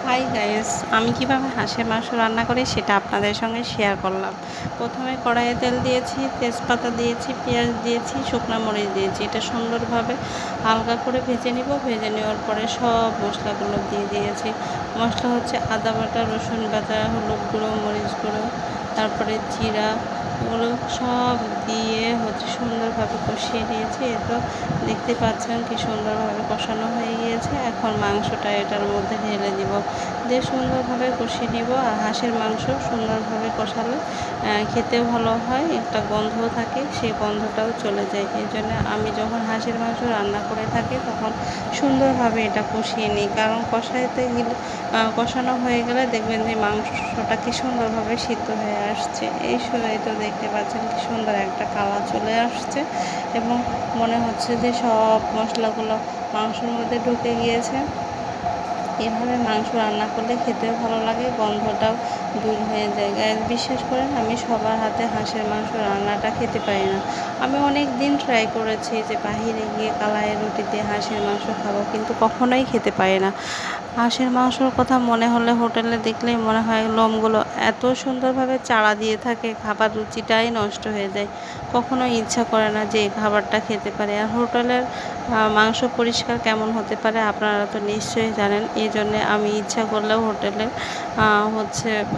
Hi guys, আমি কিভাবে হাঁসের মাংস রান্না করি সেটা আপনাদের সঙ্গে শেয়ার করলাম। প্রথমে কড়াইয়ে তেল দিয়েছি, তেজপাতা দিয়েছি, পেঁয়াজ দিয়েছি, শুকনো মরিচ দিয়েছি। এটা সুন্দরভাবে হালকা করে ভেজে নিব। ভেজে নেওয়ার পরে সব মশলাগুলো দিয়ে দিয়েছি। মশলা হচ্ছে আদা বাটা, রসুন বাটা, হলুদ গুঁড়ো, মরিচ গুঁড়ো, তারপরে জিরা, এগুলো সব দিয়ে সুন্দরভাবে কষিয়ে নিয়েছি। তো দেখতে পাচ্ছেন কি সুন্দরভাবে কষানো হয়ে গিয়েছে। এখন মাংসটা এটার মধ্যে ঢেলে দিব, দিয়ে সুন্দরভাবে কষিয়ে নিব। আর হাঁসের মাংস সুন্দরভাবে কষালে খেতেও ভালো হয়, একটা গন্ধ থাকে, সেই গন্ধটাও চলে যায়। এই জন্য আমি যখন হাঁসের মাংস রান্না করে থাকি তখন সুন্দরভাবে এটা কষিয়ে নিই, কারণ কষাইতে গেলে কষানো হয়ে গেলে দেখবেন যে মাংসটা কি সুন্দরভাবে সিদ্ধ হয়ে আসছে। এই সময় তো দেখতে পাচ্ছেন কি সুন্দর একটা কালার চলে আসছে এবং মনে হচ্ছে যে সব মশলাগুলো মাংসের মধ্যে ঢুকে গিয়েছে। এভাবে মাংস রান্না করলে খেতেও ভালো লাগে, গন্ধটাও দূর হয়ে যায়। বিশ্বাস করেন, আমি সবার হাতে হাঁসের মাংস রান্নাটা খেতে পারি না। আমি অনেক দিন ট্রাই করেছি যে বাহিরে গিয়ে কালাইয়ের রুটিতে হাঁসের মাংস খাবো, কিন্তু কখনোই খেতে পারি না। হাঁসের মাংসর কথা মনে হলে হোটেলে দেখলেই মনে হয় লোমগুলো এত সুন্দরভাবে চাড়া দিয়ে থাকে, খাবার রুচিটাই নষ্ট হয়ে যায়। কখনোই ইচ্ছা করে না যে এই খাবারটা খেতে পারে। আর হোটেলের মাংস পরিষ্কার কেমন হতে পারে আপনারা তো নিশ্চয়ই জানেন। এই জন্যে আমি ইচ্ছা করলেও হোটেলের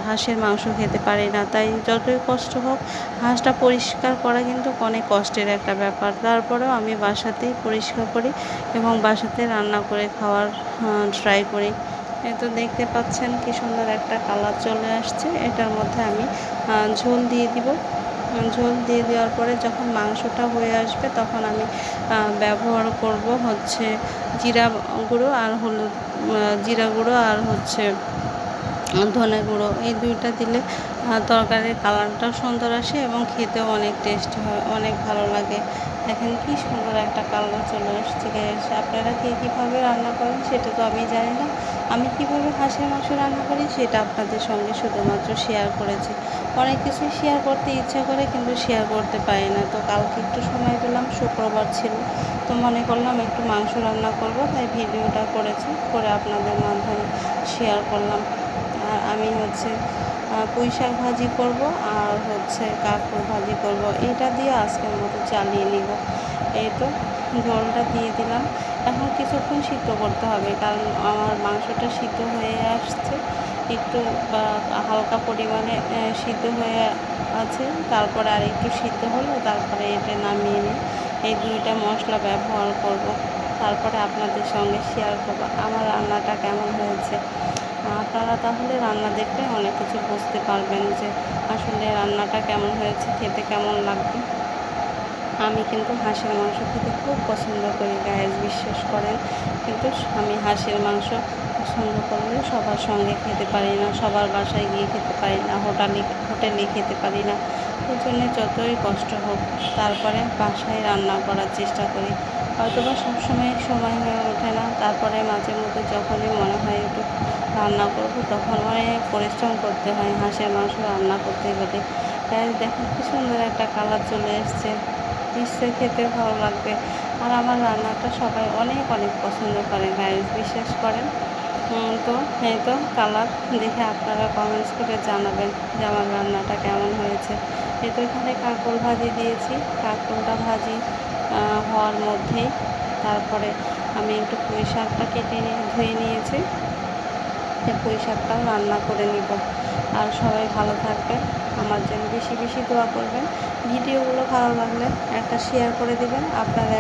হাঁসের মাংস খেতে পারি না। তাই যতই কষ্ট হোক, হাঁসটা পরিষ্কার করা কিন্তু অনেক কষ্টের একটা ব্যাপার। তারপরেও আমি বাসাতেই পরিষ্কার করি এবং বাসাতে রান্না করে খাওয়ার ট্রাই করি। এই তো দেখতে পাচ্ছেন কি সুন্দর একটা কালার চলে আসছে। এটার মধ্যে আমি ঝোল দিয়ে দিব। ঝোল দিয়ে দেওয়ার পরে যখন মাংসটা হয়ে আসবে তখন আমি ব্যবহার করব জিরা গুঁড়ো আর হলুদ, জিরা গুঁড়ো আর ধনে গুঁড়ো। এই দুইটা দিলে তরকারির কালারটা সুন্দর আসে এবং খেতেও অনেক টেস্টি হয়, অনেক ভালো লাগে। দেখেন কি সুন্দর একটা কালার চলে আসছে। আপনারা কীভাবে রান্না করেন সেটা তো আমি জানি না। আমি কীভাবে হাঁসের মাংস রান্না করি সেটা আপনাদের সঙ্গে শুধুমাত্র শেয়ার করেছি। অনেক কিছু শেয়ার করতে ইচ্ছা করে কিন্তু শেয়ার করতে পারি না। তো কালকে একটু সময় পেলাম, শুক্রবার ছিল, তো মনে করলাম একটু মাংস রান্না করব, তাই ভিডিওটা করেছি, করে আপনাদের মাধ্যমে শেয়ার করলাম। আর আমি পুঁই শাক ভাজি করব আর কাঁকরোল ভাজি করব। এটা দিয়ে আজকের মতো চালিয়ে নিব। এই তো ঝোলটা দিয়ে দিলাম। এখন কিছুক্ষণ সিদ্ধ করতে হবে, কারণ আমার মাংসটা সিদ্ধ হয়ে আসছে, একটু হালকা পরিমাণে সিদ্ধ হয়ে আছে। তারপরে আর একটু সিদ্ধ হলে তারপরে এটা নামিয়ে নিয়ে এই দুইটা মশলা ব্যবহার করব। তারপরে আপনাদের সঙ্গে শেয়ার করব আমার রান্নাটা কেমন হয়েছে। আপনারা তাহলে রান্না দেখলে অনেক কিছু বুঝতে পারবেন যে আসলে রান্নাটা কেমন হয়েছে, খেতে কেমন লাগবে। আমি কিন্তু হাঁসের মাংস খেতে খুব পছন্দ করি গাইস, বিশ্বাস করেন। কিন্তু আমি হাঁসের মাংস পছন্দ করলে সবার সঙ্গে খেতে পারি না, সবার বাসায় গিয়ে খেতে পারি না, হোটেলে খেতে পারি না। এই জন্যে যতই কষ্ট হোক তারপরে বাসায় রান্না করার চেষ্টা করি। হয়তোবা সবসময় সময় হয়ে ওঠে না, তারপরে মাঝে মধ্যে যখনই মনে হয় একটু রান্না করব তখন অনেক পরিশ্রম করতে হয় হাঁসের মাংস রান্না করতে গেলে। তাই দেখুন কি সুন্দর একটা কালার চলে এসছে, নিশ্চয়ই খেতে ভালো লাগবে। আর আমার রান্নাটা সবাই অনেক অনেক পছন্দ করে গাইস, বিশ্বাস করেন। তো এই তো কালার দেখে আপনারা কমেন্টস করে জানাবেন যে আমার রান্নাটা কেমন হয়েছে। এই তো এখানে কাঁকরোল ভাজি দিয়েছি, কাঁকরোলটা ভাজি হওয়ার মধ্যেই তারপরে আমি একটু পুঁই শাকটা ধুয়ে নিয়েছি, পুঁই শাকটাও রান্না করে নিব। আর সবাই ভালো থাকবেন, আমার জন্য বেশি বেশি দোয়া করবেন। ভিডিওগুলো ভালো লাগলে একটা শেয়ার করে দিবেন। আপনারা